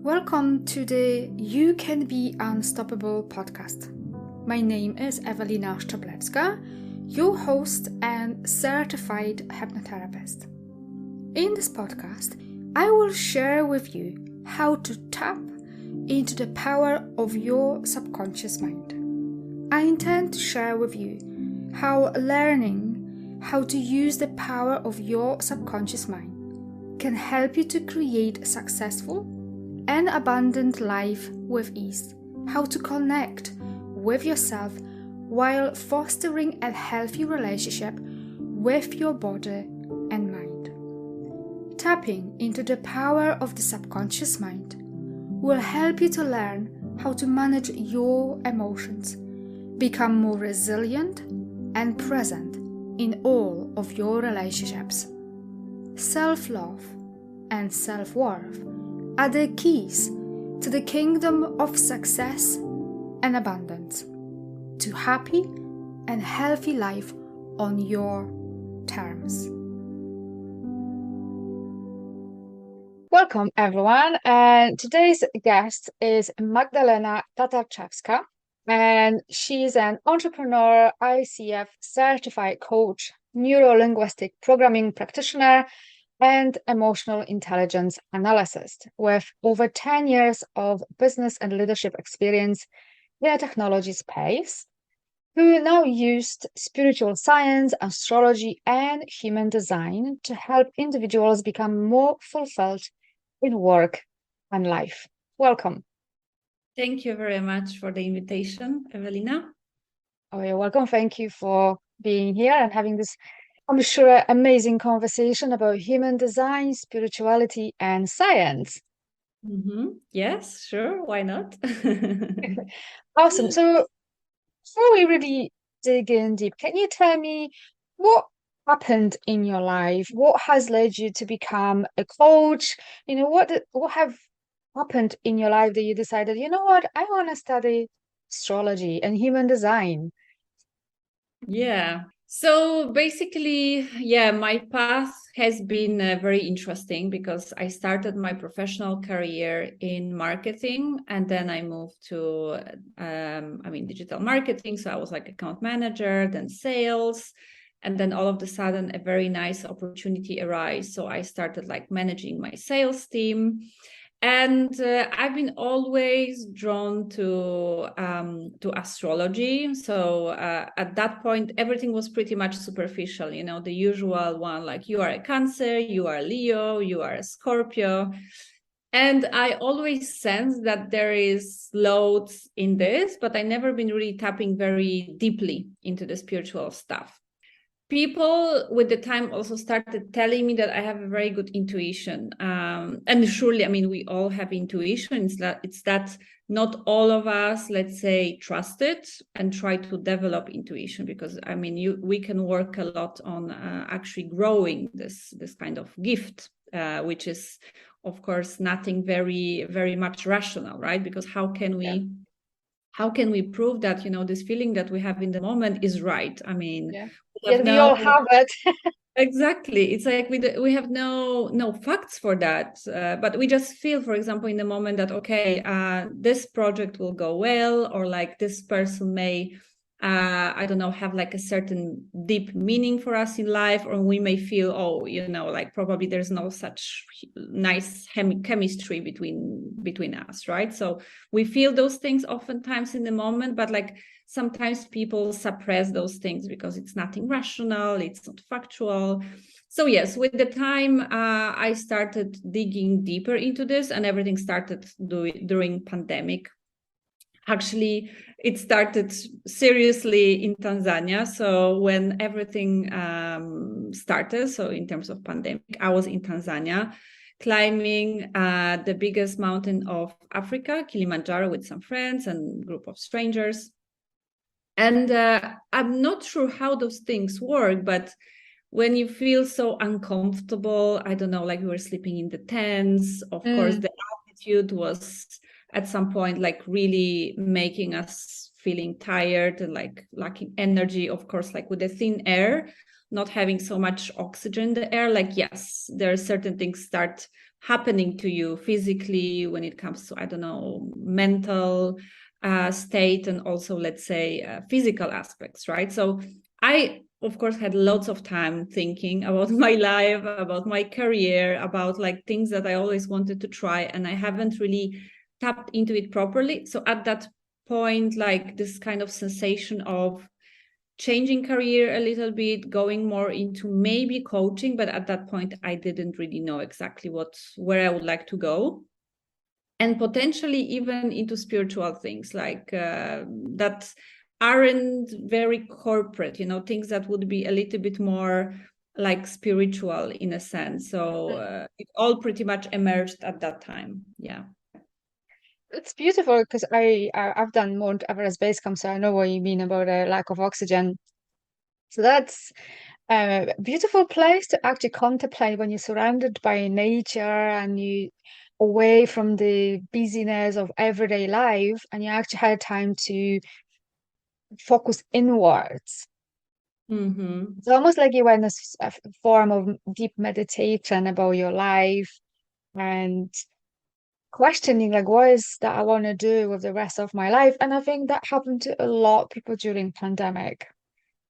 Welcome to the You Can Be Unstoppable podcast. My name is Magdalena Tatarczewska, your host and certified hypnotherapist. In this podcast, I will share with you how to tap into the power of your subconscious mind. I intend to share with you how learning how to use the power of your subconscious mind can help you to create a successful and abundant life with ease, how to connect with yourself while fostering a healthy relationship with your body and mind. Tapping into the power of the subconscious mind will help you to learn how to manage your emotions, become more resilient and present in all of your relationships. Self-love and self-worth are the keys to the kingdom of success and abundance, to happy and healthy life on your terms. Welcome everyone, and today's guest is Magdalena Tatarczewska, and she's an entrepreneur, ICF certified coach, neuro-linguistic programming practitioner, and emotional intelligence analyst with over 10 years of business and leadership experience in a technology space, who now used spiritual science, astrology, and human design to help individuals become more fulfilled in work and life. Welcome. Thank you very much for the invitation, Evelina. Oh, you're welcome. Thank you for being here and having this, I'm sure, amazing conversation about human design, spirituality, and science. Yes, sure. Why not? Awesome. So before we really dig in deep, can you tell me what happened in your life? What has led you to become a coach? What have happened in your life that you decided, you know what, I want to study astrology and human design? Yeah. So basically, my path has been very interesting because I started my professional career in marketing, and then I moved to, digital marketing. So I was like account manager, then sales, and then all of a sudden a very nice opportunity arose. So I started like managing my sales team. And I've been always drawn to astrology. So at that point, everything was pretty much superficial, the usual one, like you are a Cancer, you are a Leo, you are a Scorpio. And I always sense that there is loads in this, but I never been really tapping very deeply into the spiritual stuff. People with the time also started telling me that I have a very good intuition. And surely, we all have intuition. It's that not all of us, let's say, trust it and try to develop intuition, because we can work a lot on actually growing this kind of gift, which is, of course, nothing very, very much rational, right? Because how can we prove that, this feeling that we have in the moment is right? We all have it. Exactly. It's like we have no facts for that, but we just feel, for example, in the moment that, okay, this project will go well, or like this person may, I don't know, have like a certain deep meaning for us in life, or we may feel, like probably there's no such nice chemistry between us, right? So we feel those things oftentimes in the moment, but like sometimes people suppress those things because it's nothing rational, it's not factual. So yes, with the time, I started digging deeper into this, and everything started during pandemic. Actually, it started seriously in Tanzania. So when everything started, so in terms of pandemic, I was in Tanzania climbing the biggest mountain of Africa, Kilimanjaro, with some friends and group of strangers. And I'm not sure how those things work, but when you feel so uncomfortable, I don't know, like we were sleeping in the tents, of course, the altitude was at some point like really making us feeling tired and like lacking energy, of course, like with the thin air. not having so much oxygen in the air, like, yes, there are certain things start happening to you physically when it comes to, I don't know, mental state, and also, let's say, physical aspects, right? So I, of course, had lots of time thinking about my life, about my career, about like things that I always wanted to try, and I haven't really tapped into it properly. So at that point, like this kind of sensation of changing career a little bit, going more into maybe coaching, but at that point I didn't really know exactly where I would like to go, and potentially even into spiritual things like that aren't very corporate, things that would be a little bit more like spiritual in a sense. So it all pretty much emerged at that time. Yeah. It's beautiful because I've done Mount Everest base camp, so I know what you mean about a lack of oxygen. So that's a beautiful place to actually contemplate when you're surrounded by nature and you away from the busyness of everyday life, and you actually had time to focus inwards. Mm-hmm. It's almost like you went a form of deep meditation about your life and questioning like what is that I want to do with the rest of my life. And I think that happened to a lot of people during pandemic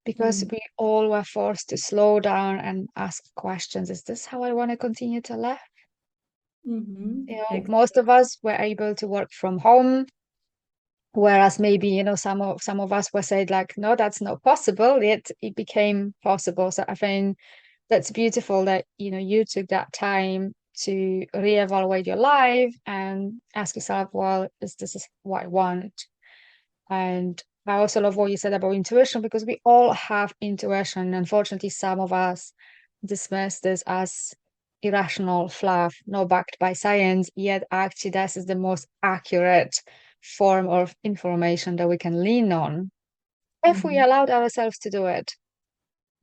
because we all were forced to slow down and ask questions. Is this how I want to continue to live? Mm-hmm. Most of us were able to work from home, whereas maybe, some of us were said like, no, that's not possible, yet it became possible. So I think that's beautiful that, you took that time to reevaluate your life and ask yourself, well, is this what I want? And I also love what you said about intuition, because we all have intuition. Unfortunately, some of us dismiss this as irrational fluff, not backed by science, yet actually this is the most accurate form of information that we can lean on if we Mm-hmm. allowed ourselves to do it.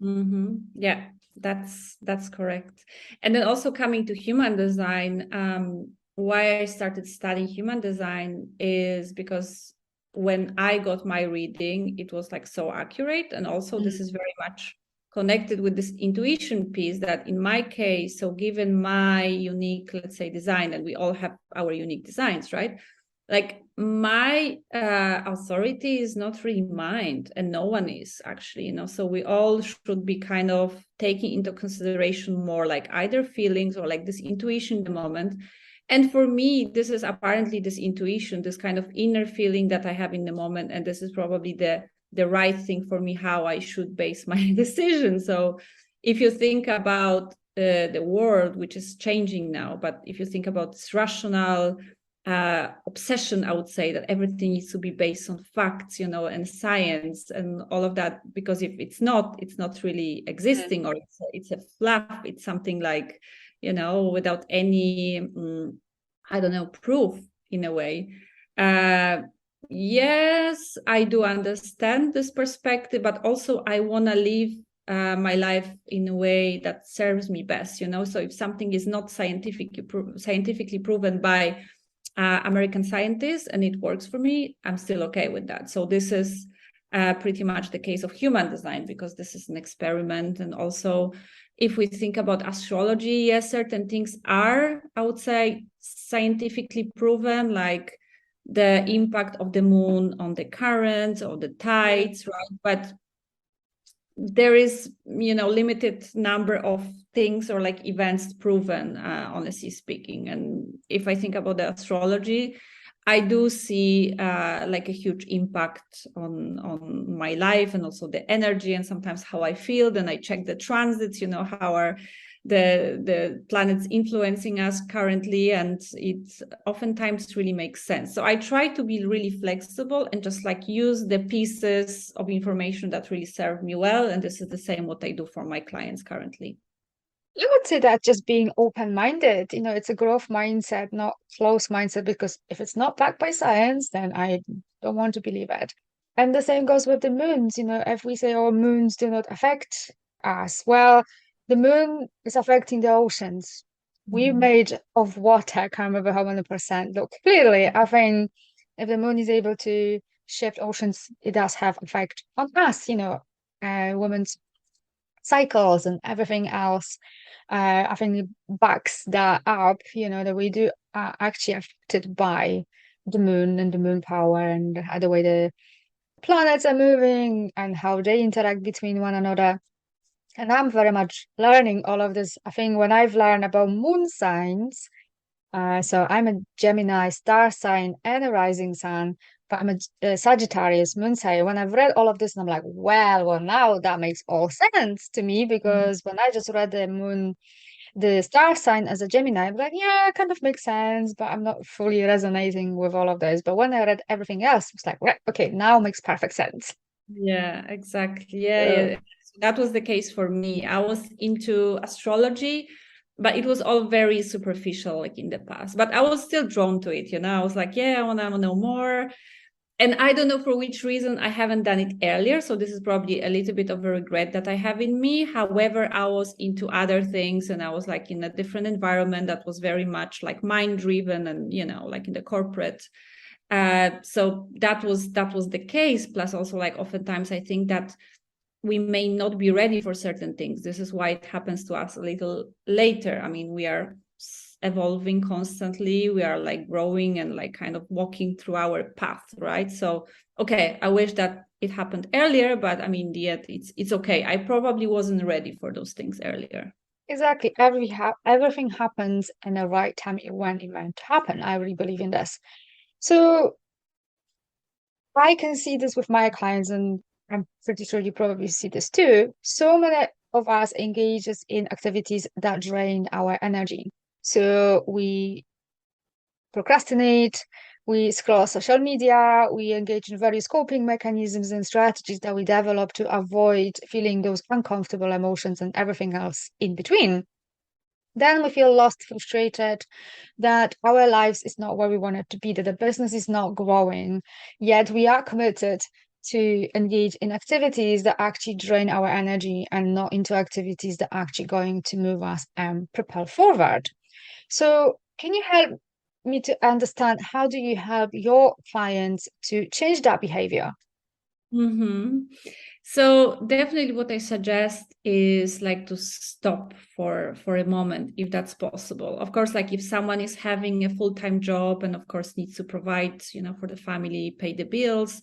Mm-hmm. Yeah, that's correct. And then also coming to human design, why I started studying human design is because when I got my reading, it was like so accurate. And also this is very much connected with this intuition piece that in my case, so given my unique, let's say, design, and we all have our unique designs, right? Like my authority is not really mind, and no one is actually, so we all should be kind of taking into consideration more like either feelings or like this intuition in the moment. And for me, this is apparently this intuition, this kind of inner feeling that I have in the moment, and this is probably the right thing for me, how I should base my decision. So if you think about the world, which is changing now, but if you think about this rational obsession, I would say that everything needs to be based on facts, and science and all of that, because if it's not really existing, or it's a fluff, it's something like, without any, I don't know, proof in a way. Yes, I do understand this perspective, but also I want to live my life in a way that serves me best, so if something is not scientifically proven by American scientists and it works for me, I'm still okay with that. So this is pretty much the case of human design, because this is an experiment. And also, if we think about astrology, yes, certain things are, I would say, scientifically proven, like the impact of the moon on the currents or the tides, right? But there is, limited number of things or like events proven, honestly speaking. And if I think about the astrology, I do see like a huge impact on my life, and also the energy, and sometimes how I feel. Then I check the transits, how are the planets influencing us currently, and it oftentimes really makes sense. So I try to be really flexible and just like use the pieces of information that really serve me well. And this is the same what I do for my clients currently. I would say that just being open-minded, it's a growth mindset, not closed mindset, because if it's not backed by science, then I don't want to believe it. And the same goes with the moons, if we say, oh, moons do not affect us, well, the moon is affecting the oceans. We're made of water, I can't remember how many percent. Look, clearly, I think if the moon is able to shift oceans, it does have effect on us, women's cycles and everything else, I think backs that up, that we do are actually affected by the moon and the moon power and the way the planets are moving and how they interact between one another. And I'm very much learning all of this. I think when I've learned about moon signs, so I'm a Gemini star sign and a rising sun, but I'm a Sagittarius moon sign. When I've read all of this, and I'm like, well, now that makes all sense to me, because when I just read the star sign as a Gemini, I'm like, yeah, it kind of makes sense, but I'm not fully resonating with all of this. But when I read everything else, it's like, right, okay, now makes perfect sense. Yeah, exactly. Yeah. That was the case for me. I was into astrology, but it was all very superficial, like in the past. But I was still drawn to it, I was like, yeah, I want to know more. And I don't know for which reason I haven't done it earlier. So this is probably a little bit of a regret that I have in me. However, I was into other things and I was like in a different environment that was very much like mind driven and, like in the corporate. So that was the case. Plus also like oftentimes I think that we may not be ready for certain things. This is why it happens to us a little later. I mean, we are evolving constantly. We are like growing and like kind of walking through our path, right? So, okay, I wish that it happened earlier, but I mean, yet it's okay. I probably wasn't ready for those things earlier. Exactly. Everything happens in the right time when it meant to happen. I really believe in this. So I can see this with my clients, and I'm pretty sure you probably see this too. So many of us engages in activities that drain our energy. So we procrastinate, we scroll social media, we engage in various coping mechanisms and strategies that we develop to avoid feeling those uncomfortable emotions and everything else in between. Then we feel lost, frustrated, that our lives is not where we want it to be, that the business is not growing, yet we are committed to engage in activities that actually drain our energy and not into activities that are actually going to move us and propel forward. So can you help me to understand, how do you help your clients to change that behavior? Mm-hmm. So definitely what I suggest is like to stop for a moment, if that's possible. Of course, like if someone is having a full-time job and of course needs to provide, for the family, pay the bills,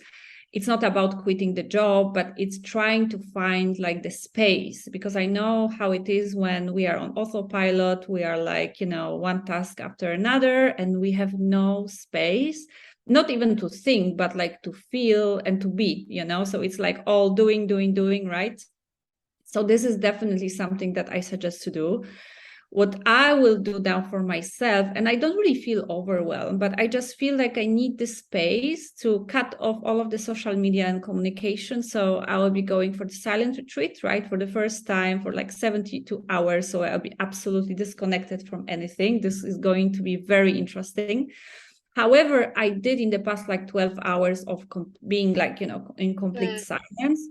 it's not about quitting the job, but it's trying to find like the space, because I know how it is when we are on autopilot. We are like, one task after another and we have no space, not even to think, but like to feel and to be, so it's like all doing, right? So this is definitely something that I suggest to do. What I will do now for myself, and I don't really feel overwhelmed, but I just feel like I need the space to cut off all of the social media and communication. So I will be going for the silent retreat, right? For the first time for like 72 hours. So I'll be absolutely disconnected from anything. This is going to be very interesting. However, I did in the past like 12 hours of being like, in complete silence.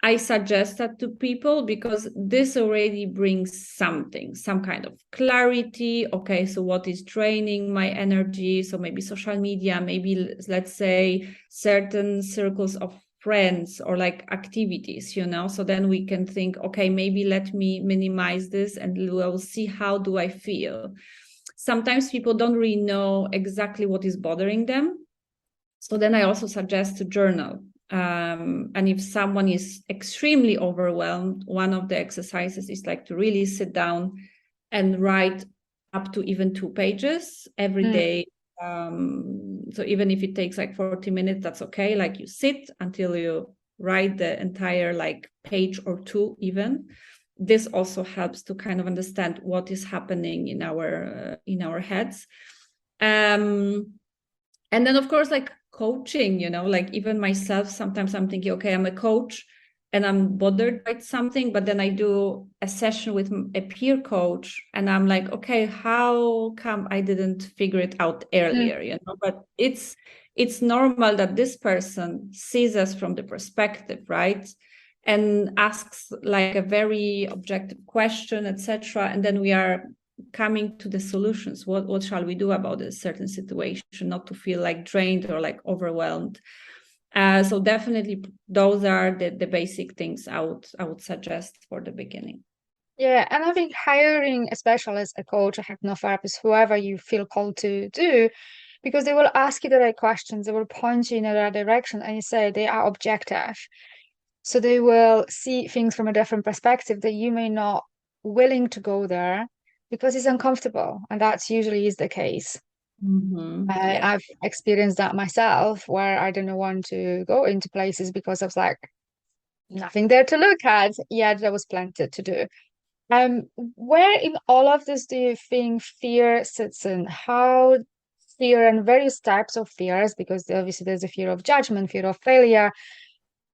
I suggest that to people because this already brings something, some kind of clarity. Okay, so what is draining my energy? So maybe social media, maybe let's say certain circles of friends or like activities, So then we can think, okay, maybe let me minimize this and we'll see how do I feel. Sometimes people don't really know exactly what is bothering them. So then I also suggest to journal. And if someone is extremely overwhelmed, one of the exercises is like to really sit down and write up to even 2 pages every day. So even if it takes like 40 minutes, that's okay. Like you sit until you write the entire like page or 2 even. This also helps to kind of understand what is happening in our heads. And then of course, like coaching, like even myself, sometimes I'm thinking, okay, I'm a coach and I'm bothered by something, but then I do a session with a peer coach and I'm like, okay, how come I didn't figure it out earlier, but it's normal that this person sees us from the perspective, right? And asks like a very objective question, etc. And then we are coming to the solutions. What shall we do about a certain situation, not to feel like drained or like overwhelmed. So definitely those are the basic things I would suggest for the beginning. Yeah, and I think hiring a specialist, a coach, a hypnotherapist, whoever you feel called to do, because they will ask you the right questions, they will point you in the right direction, and you say they are objective. So they will see things from a different perspective that you may not willing to go there because it's uncomfortable, and that's usually is the case. Yeah. I've experienced that myself, where I didn't want to go into places because I was like, nothing there to look at. Yeah, there was plenty to do. Where in all of this do you think fear sits in? How fear and various types of fears, because obviously there's a fear of judgment, fear of failure,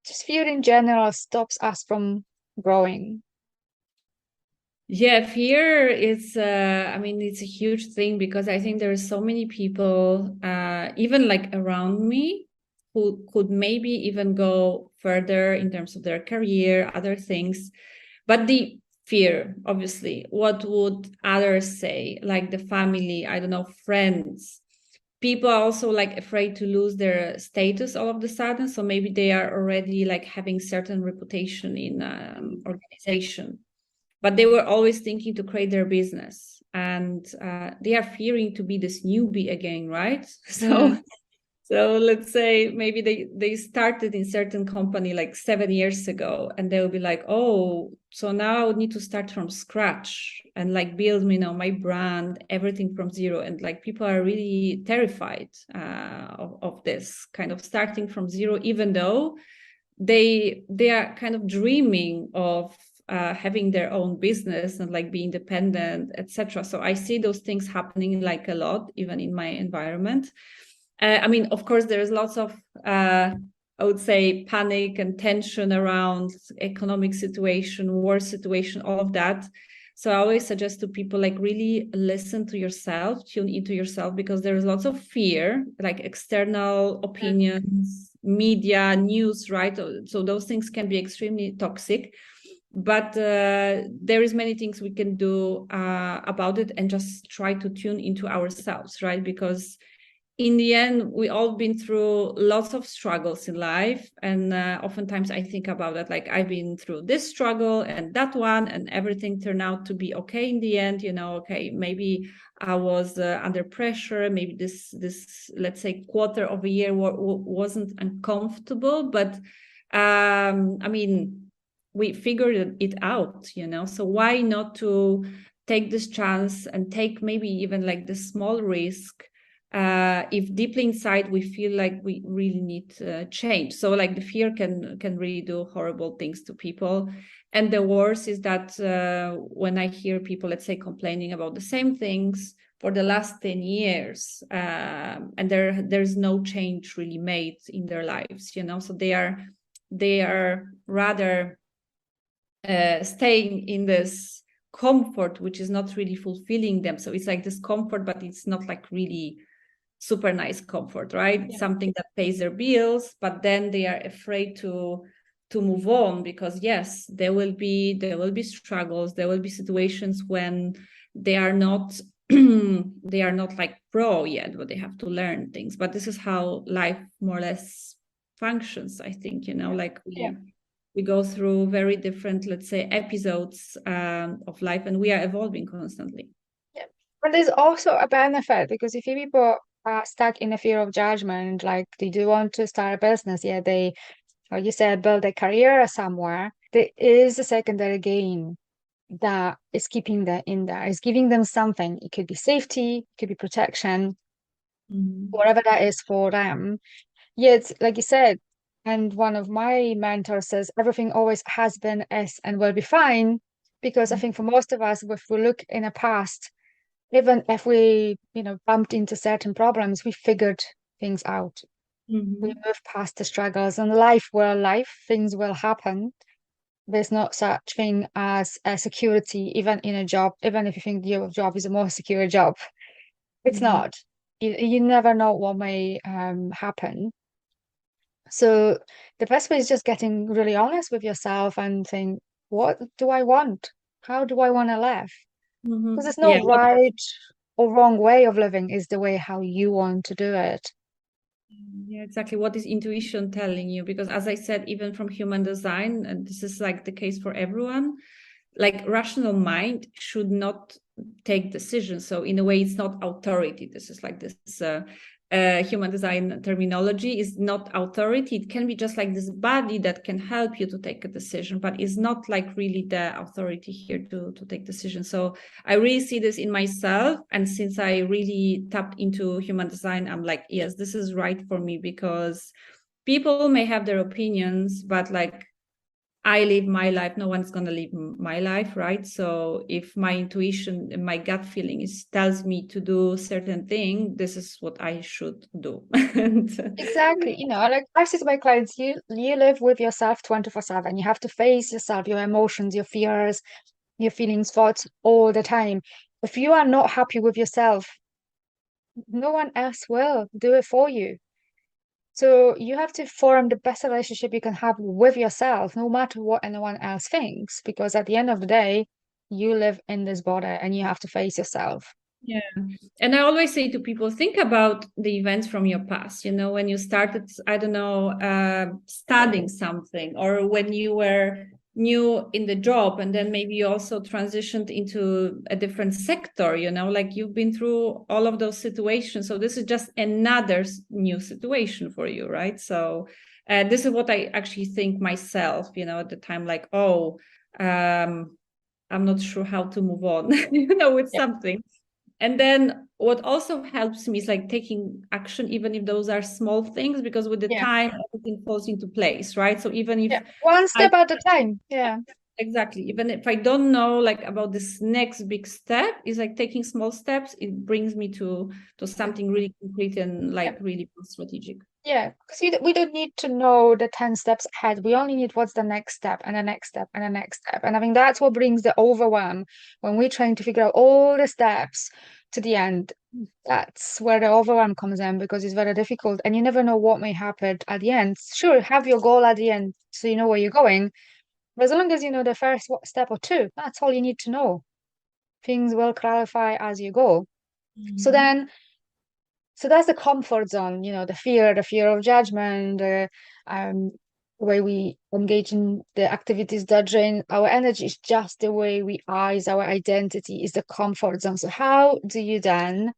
just fear in general stops us from growing. Yeah, fear is, I mean, it's a huge thing because I think there are so many people, even like around me, who could maybe even go further in terms of their career, other things. But the fear, obviously, what would others say, like the family, I don't know, friends. People are also like afraid to lose their status all of a sudden. So maybe they are already like having certain reputation in organization, but they were always thinking to create their business, and they are fearing to be this newbie again, right? Mm. So let's say maybe they started in certain company like 7 years ago, and they'll be like, oh, so now I would need to start from scratch and like build, my brand, everything from zero. And like people are really terrified of this kind of starting from zero, even though they are kind of dreaming of having their own business and like being independent, etc. So I see those things happening like a lot, even in my environment. I mean, of course, there's lots of I would say panic and tension around economic situation, war situation, all of that. So I always suggest to people like really listen to yourself, tune into yourself, because there's lots of fear, like external opinions, media, news, right? So those things can be extremely toxic. But there is many things we can do about it, and just try to tune into ourselves, right? Because in the end, we all been through lots of struggles in life, and oftentimes I think about that, like I've been through this struggle and that one, and everything turned out to be okay in the end. Okay, maybe I was under pressure, maybe this let's say quarter of a year wasn't uncomfortable, but I mean, we figured it out, so why not to take this chance and take maybe even like the small risk, if deeply inside we feel like we really need change. So like the fear can really do horrible things to people. And the worst is that when I hear people, let's say, complaining about the same things for the last 10 years, and there's no change really made in their lives, so they are rather staying in this comfort, which is not really fulfilling them. So it's like this comfort, but it's not like really super nice comfort, right? Yeah. Something that pays their bills, but then they are afraid to move on, because yes, there will be struggles, there will be situations when they are not they are not like pro yet, but they have to learn things. But this is how life more or less functions, I think, like Yeah. we go through very different, let's say, episodes of life, and we are evolving constantly. Yeah. And there's also a benefit, because if people are stuck in a fear of judgment, like they do want to start a business, yeah, they, or you said, build a career somewhere, there is a secondary gain that is keeping them in there. It's giving them something. It could be safety, it could be protection, whatever that is for them. Yet, like you said, and one of my mentors says, everything always has been, is, and will be fine. Because I think for most of us, if we look in the past, even if we, bumped into certain problems, we figured things out. We moved past the struggles, and life, things will happen. There's not such thing as a security, even in a job, even if you think your job is a more secure job. It's not. You never know what may happen. So the best way is just getting really honest with yourself and think, what do I want? How do I want to live? Because there's no Yeah, right or wrong way of living, is the way how you want to do it. Yeah, exactly. What is intuition telling you? Because as I said, even from human design, and this is like the case for everyone, like rational mind should not take decisions. So in a way, it's not authority. This is like this human design terminology is not authority. It can be just like this body that can help you to take a decision, but is not like really the authority here to take decisions. So I really see this in myself. And since I really tapped into human design, I'm like, yes, this is right for me, because people may have their opinions, but like I live my life, no one's going to live my life, right? So if my intuition and my gut feeling tells me to do certain thing, this is what I should do. Exactly. Like I say to my clients, you live with yourself 24/7. You have to face yourself, your emotions, your fears, your feelings, thoughts all the time. If you are not happy with yourself, no one else will do it for you. So you have to form the best relationship you can have with yourself, no matter what anyone else thinks, because at the end of the day, you live in this body and you have to face yourself. Yeah. And I always say to people, think about the events from your past, when you started, I don't know, studying something, or when you were new in the job, and then maybe you also transitioned into a different sector, like you've been through all of those situations. So this is just another new situation for you, right? So this is what I actually think myself, at the time, like, I'm not sure how to move on, with Yeah. something. And then what also helps me is like taking action, even if those are small things, because with the Yeah. time, everything falls into place, right? So even if Yeah. One step at a time. Yeah. exactly, even if I don't know like about this next big step, is like taking small steps, it brings me to something really concrete and Yeah. like really strategic. Yeah. Because we don't need to know the 10 steps ahead. We only need what's the next step and the next step and the next step. And I think that's what brings the overwhelm when we're trying to figure out all the steps to the end. That's where the overwhelm comes in because it's very difficult and you never know what may happen at the end. Sure, have your goal at the end so you know where you're going. But as long as you know the first step or two, that's all you need to know. Things will clarify as you go. So Mhm. then, so that's the comfort zone, the fear of judgment, the way we engage in the activities that drain our energy is just the way we are, is our identity, is the comfort zone. So how do you then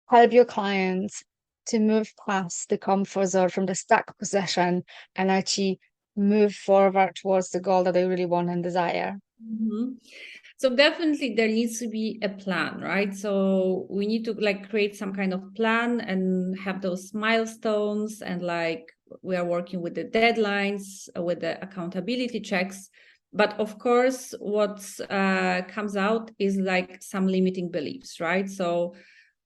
help your clients to move past the comfort zone from the stuck position and actually move forward towards the goal that they really want and desire? Mhm. So definitely there needs to be a plan, right? So we need to like create some kind of plan and have those milestones, and like we are working with the deadlines, with the accountability checks. But of course, what comes out is like some limiting beliefs, right? So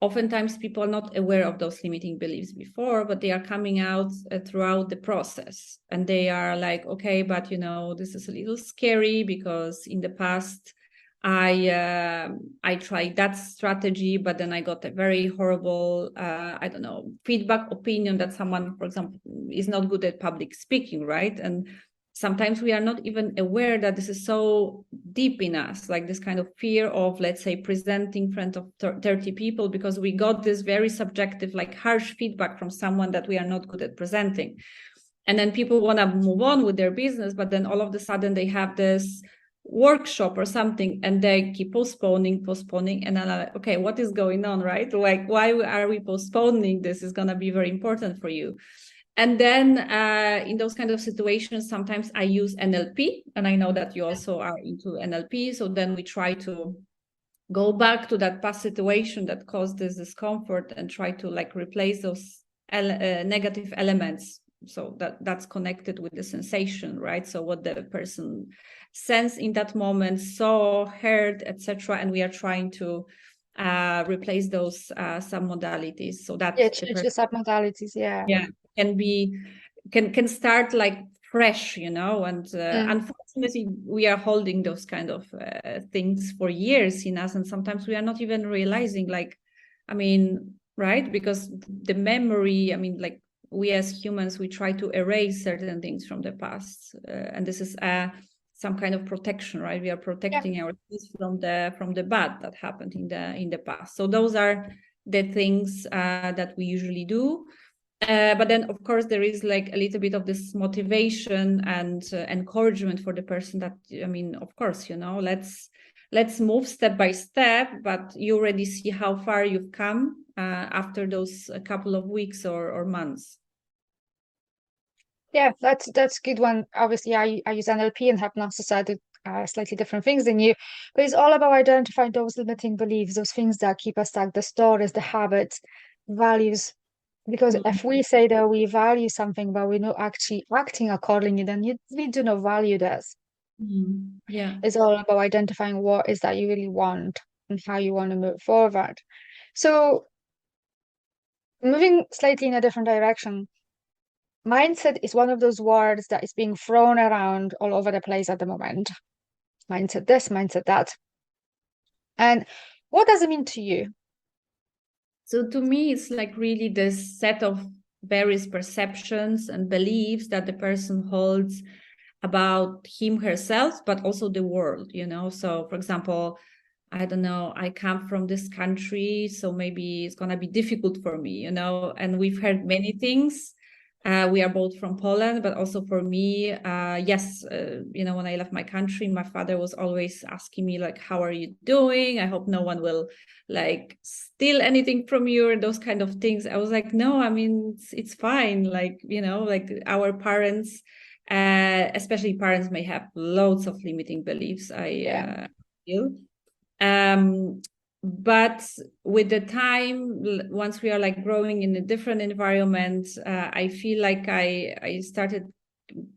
oftentimes people are not aware of those limiting beliefs before, but they are coming out throughout the process, and they are like, okay, but this is a little scary because in the past I tried that strategy, but then I got a very horrible I don't know, feedback, opinion that someone, for example, is not good at public speaking, right? And sometimes we are not even aware that this is so deep in us, like this kind of fear of, let's say, presenting in front of 30 people, because we got this very subjective, like harsh feedback from someone that we are not good at presenting. And then people want to move on with their business, but then all of a sudden they have this workshop or something and they keep postponing. And I'm like, okay, what is going on, right? Like, why are we postponing? This is going to be very important for you. And then in those kind of situations, sometimes I use NLP, and I know that you also are into NLP. So then we try to go back to that past situation that caused this discomfort and try to like replace those negative elements. So that's connected with the sensation, right? So what the person sensed in that moment, saw, heard, etc. And we are trying to replace those submodalities so that Yeah, the change the person, submodalities. Yeah. yeah, can start like fresh, and Mm. unfortunately we are holding those kind of things for years in us, and sometimes we are not even realizing, like, I mean, right? Because the memory, I mean, like, we as humans, we try to erase certain things from the past, and this is some kind of protection, right? We are Yeah. protecting ourselves from the bad that happened in the past. So those are the things that we usually do. But then, of course, there is like a little bit of this motivation and encouragement for the person that, I mean, of course, let's move step by step, but you already see how far you've come after those a couple of weeks or months. Yeah, that's a good one. Obviously, I use NLP and hypnosis. I do slightly different things than you, but it's all about identifying those limiting beliefs, those things that keep us stuck, the stories, the habits, values. Because if we say that we value something, but we're not actually acting accordingly, then we do not value this. Yeah. It's all about identifying what is that you really want and how you want to move forward. So, moving slightly in a different direction, mindset is one of those words that is being thrown around all over the place at the moment. Mindset this, mindset that. And what does it mean to you? So to me, it's like really this set of various perceptions and beliefs that the person holds about him, herself, but also the world, So, for example, I don't know, I come from this country, so maybe it's going to be difficult for me, and we've heard many things. We are both from Poland, but also for me, yes, when I left my country, my father was always asking me like, how are you doing? I hope no one will like steal anything from you or those kind of things. I was like, no, I mean, it's fine. Like, like our parents, especially parents may have loads of limiting beliefs, I feel. But with the time, once we are like growing in a different environment, I feel like I started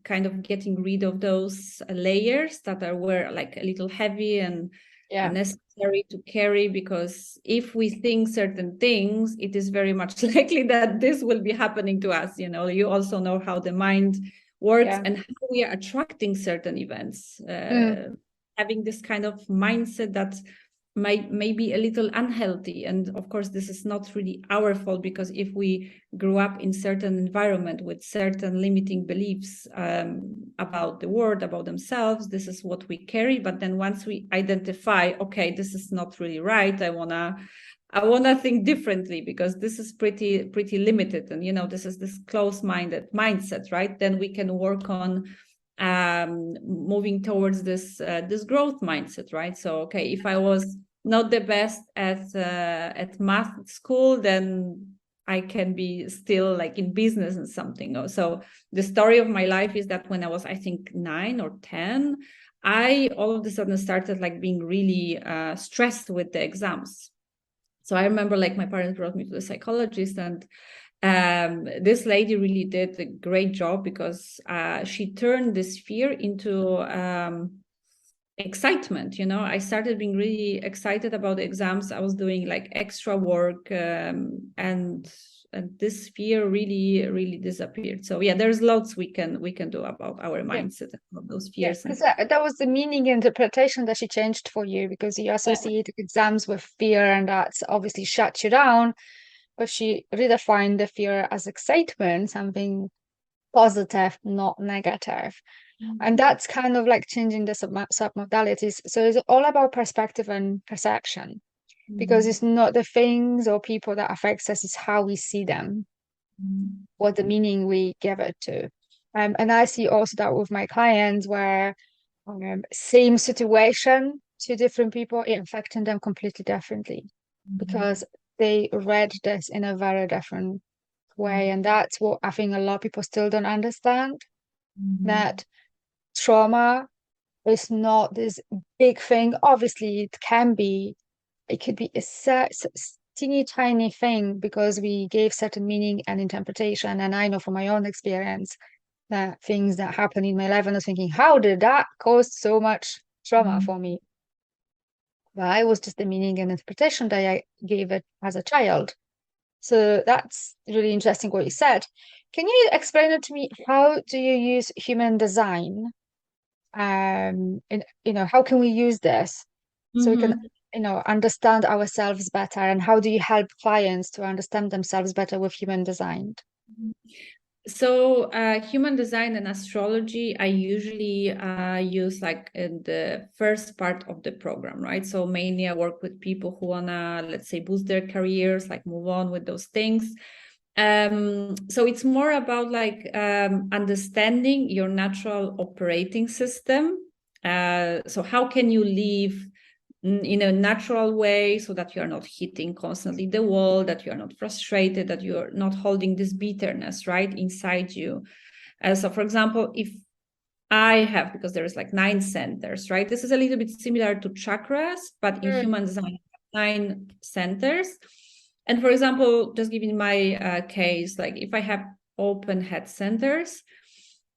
kind of getting rid of those layers that were like a little heavy and unnecessary to carry, because if we think certain things, it is very much likely that this will be happening to us. You also know how the mind works and how we are attracting certain events. Having this kind of mindset that may be a little unhealthy. And of course, this is not really our fault, because if we grew up in certain environment with certain limiting beliefs about the world, about themselves, this is what we carry. But then once we identify, okay, this is not really right, I wanna think differently, because this is pretty limited, and this is this close-minded mindset, right? Then we can work on moving towards this growth mindset, right? So okay, if I was not the best at math at school, then I can be still like in business and something. So the story of my life is that when I was, I think, 9 or 10, I all of a sudden started like being really stressed with the exams. So I remember like my parents brought me to the psychologist, and this lady really did a great job, because she turned this fear into excitement. I started being really excited about the exams. I was doing like extra work, and this fear really disappeared. So yeah, there's lots we can do about our mindset, about those fears. Because that was the meaning interpretation that she changed for you, because you associated exams with fear, and that's obviously shut you down. But she redefined the fear as excitement, something positive, not negative. And that's kind of like changing the submodalities. So it's all about perspective and perception, because it's not the things or people that affects us, it's how we see them, what the meaning we give it to. And I see also that with my clients, where same situation to different people, it affecting them completely differently, because they read this in a very different way. And that's what I think a lot of people still don't understand, that trauma is not this big thing. Obviously, it could be a teeny tiny thing, because we gave certain meaning and interpretation. And I know from my own experience that things that happened in my life, and I was thinking, how did that cause so much trauma for me? But I was just the meaning and interpretation that I gave it as a child. So that's really interesting what you said. Can you explain it to me? How do you use human design? And how can we use this so we can understand ourselves better? And how do you help clients to understand themselves better with human design? So human design and astrology, I usually use like in the first part of the program, right? So mainly I work with people who wanna, let's say, boost their careers, like move on with those things. So it's more about like understanding your natural operating system. So how can you live in a natural way so that you're not hitting constantly the wall, that you're not frustrated, that you're not holding this bitterness, right, inside you. So for example, if I have, because there's like 9 centers, right? This is a little bit similar to chakras, but in human design, 9 centers. And for example, just giving my case, like if I have open head centers,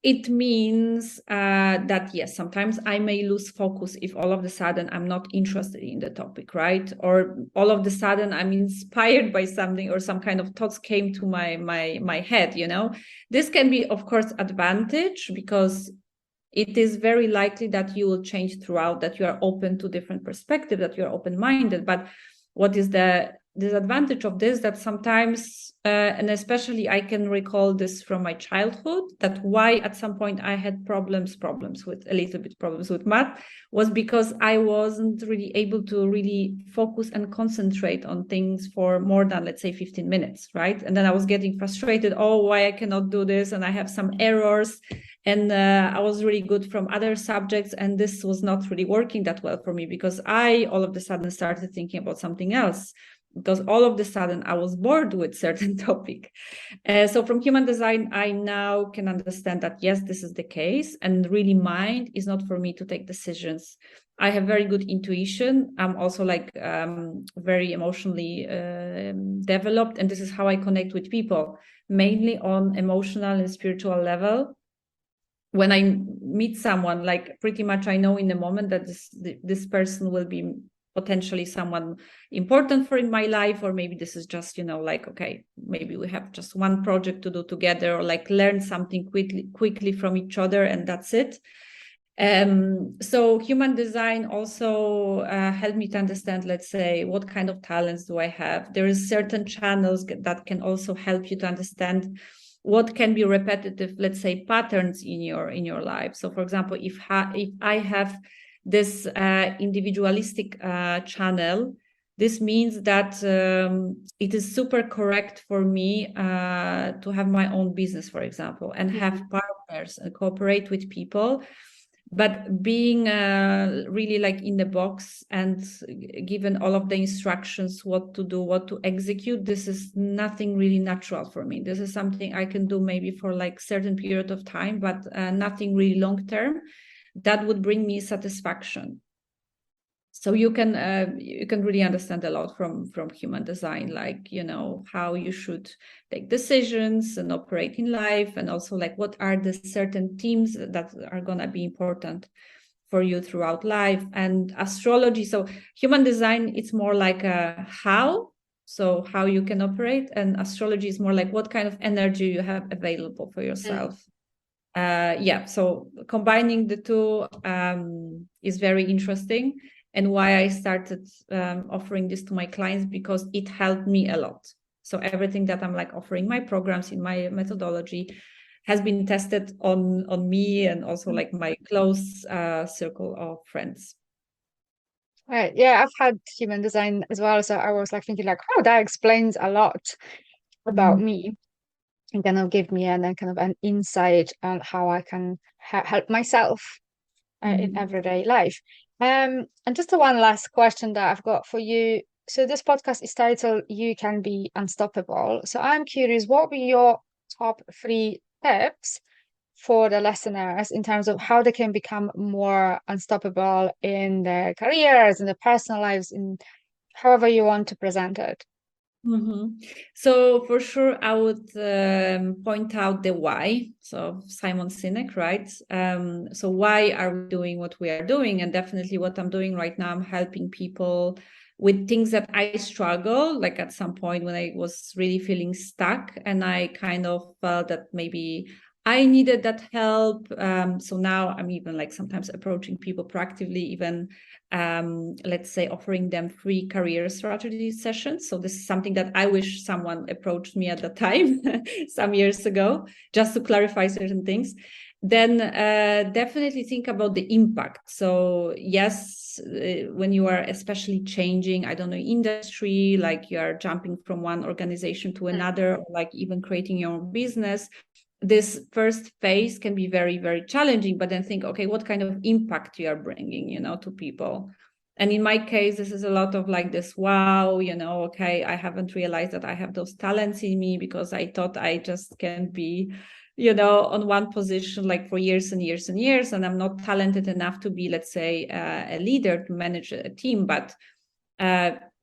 it means that yes, sometimes I may lose focus if all of a sudden I'm not interested in the topic, right? Or all of a sudden I'm inspired by something, or some kind of thoughts came to my head, you know. This can be, of course, advantage, because it is very likely that you will change throughout, that you are open to different perspectives, that you are open-minded. But what is the disadvantage of this? That sometimes, and especially I can recall this from my childhood, that why at some point I had problems with math, was because I wasn't really able to really focus and concentrate on things for more than, let's say, 15 minutes, right? And then I was getting frustrated. Oh, why I cannot do this? And I have some errors. And I was really good from other subjects, and this was not really working that well for me, because I all of a sudden started thinking about something else, because all of a sudden I was bored with certain topic. So from human design, I now can understand that, yes, this is the case, and really mind is not for me to take decisions. I have very good intuition. I'm also like very emotionally developed, and this is how I connect with people, mainly on emotional and spiritual level. When I meet someone, like pretty much I know in the moment that this person will be potentially someone important for in my life, or maybe this is just, you know, like, okay, maybe we have just one project to do together, or like learn something quickly from each other, and that's it. So human design also helped me to understand, let's say, what kind of talents do I have. There is certain channels that can also help you to understand what can be repetitive, let's say, patterns in your life. So for example, if I have this individualistic channel, this means that it is super correct for me to have my own business, for example, and have partners and cooperate with people. But being really like in the box and given all of the instructions, what to do, what to execute, this is nothing really natural for me. This is something I can do maybe for like certain period of time, but nothing really long term that would bring me satisfaction. So you can really understand a lot from human design, like, you know, how you should take decisions and operate in life, and also like what are the certain themes that are going to be important for you throughout life. And astrology, so human design, it's more like a how you can operate, and astrology is more like what kind of energy you have available for yourself. So combining the two is very interesting, and why I started offering this to my clients, because it helped me a lot. So everything that I'm like offering my programs in my methodology has been tested on me, and also like my close circle of friends. Right. Yeah, I've had human design as well. So I was like thinking like, oh, that explains a lot about me, and kind of give me kind of an insight on how I can help myself in everyday life. And just the one last question that I've got for you. So this podcast is titled "You Can Be Unstoppable." So I'm curious, what were your top 3 tips for the listeners in terms of how they can become more unstoppable in their careers, in their personal lives, in however you want to present it? So for sure, I would point out the why. So Simon Sinek, right? So why are we doing what we are doing? And definitely what I'm doing right now, I'm helping people with things that I struggle, like at some point when I was really feeling stuck, and I kind of felt that maybe I needed that help. So now I'm even like sometimes approaching people proactively, even let's say offering them free career strategy sessions. So this is something that I wish someone approached me at the time some years ago, just to clarify certain things. then definitely think about the impact. So yes, when you are especially changing, I don't know, industry, like you are jumping from one organization to another, or like even creating your own business, this first phase can be very, very challenging. But then think, okay, what kind of impact you are bringing, to people. And in my case, this is a lot of like this, wow, okay, I haven't realized that I have those talents in me, because I thought I just can be, on one position like for years and years and years. And I'm not talented enough to be, let's say, a leader, to manage a team. But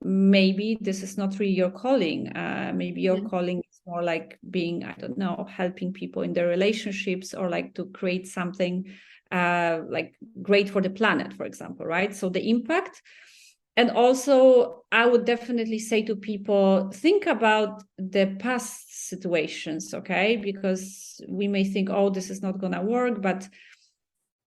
maybe this is not really your calling. Maybe your calling is more like being, I don't know, helping people in their relationships, or like to create something like great for the planet, for example, right? So the impact. And also, I would definitely say to people, think about the past situations, okay? Because we may think, oh, this is not going to work, but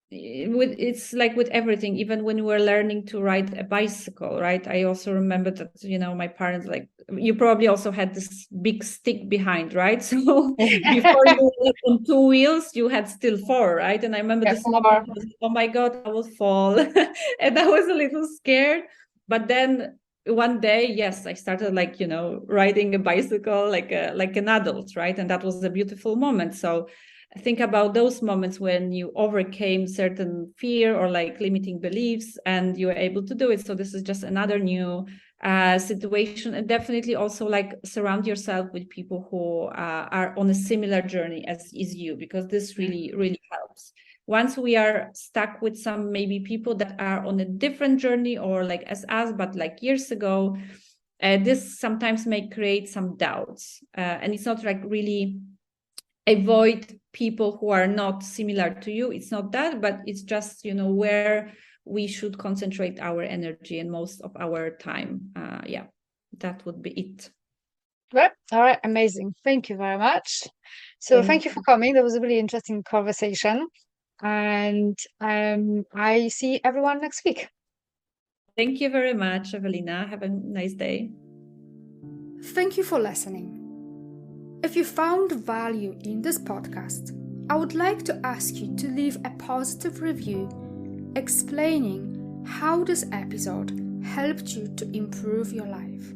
it's like with everything. Even when we were learning to ride a bicycle, right? I also remember that, my parents, like, you probably also had this big stick behind, right? So before you were on 2 wheels, you had still 4, right? And I remember this moment, oh my God, I will fall. And I was a little scared. But then one day, yes, I started like, riding a bicycle like an adult, right? And that was a beautiful moment. So think about those moments when you overcame certain fear or like limiting beliefs, and you were able to do it. So this is just another new situation. And definitely also like surround yourself with people who are on a similar journey as is you, because this really, really helps. Once we are stuck with some maybe people that are on a different journey, or like as us, but like years ago, this sometimes may create some doubts. And it's not like really avoid people who are not similar to you. It's not that, but it's just, where we should concentrate our energy and most of our time. That would be it. Well, all right, amazing. Thank you very much. So thank you for coming. That was a really interesting conversation. And I see everyone next week. Thank you very much, Evelina. Have a nice day. Thank you for listening. If you found value in this podcast, I would like to ask you to leave a positive review explaining how this episode helped you to improve your life.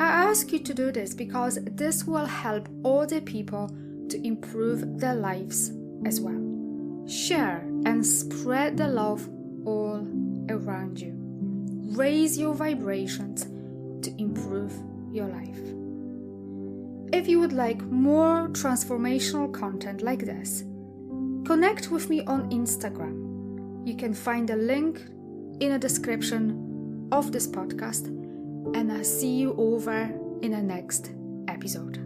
I ask you to do this because this will help other people to improve their lives as well. Share and spread the love all around you. Raise your vibrations to improve your life. If you would like more transformational content like this, connect with me on Instagram. You can find a link in the description of this podcast, and I'll see you over in the next episode.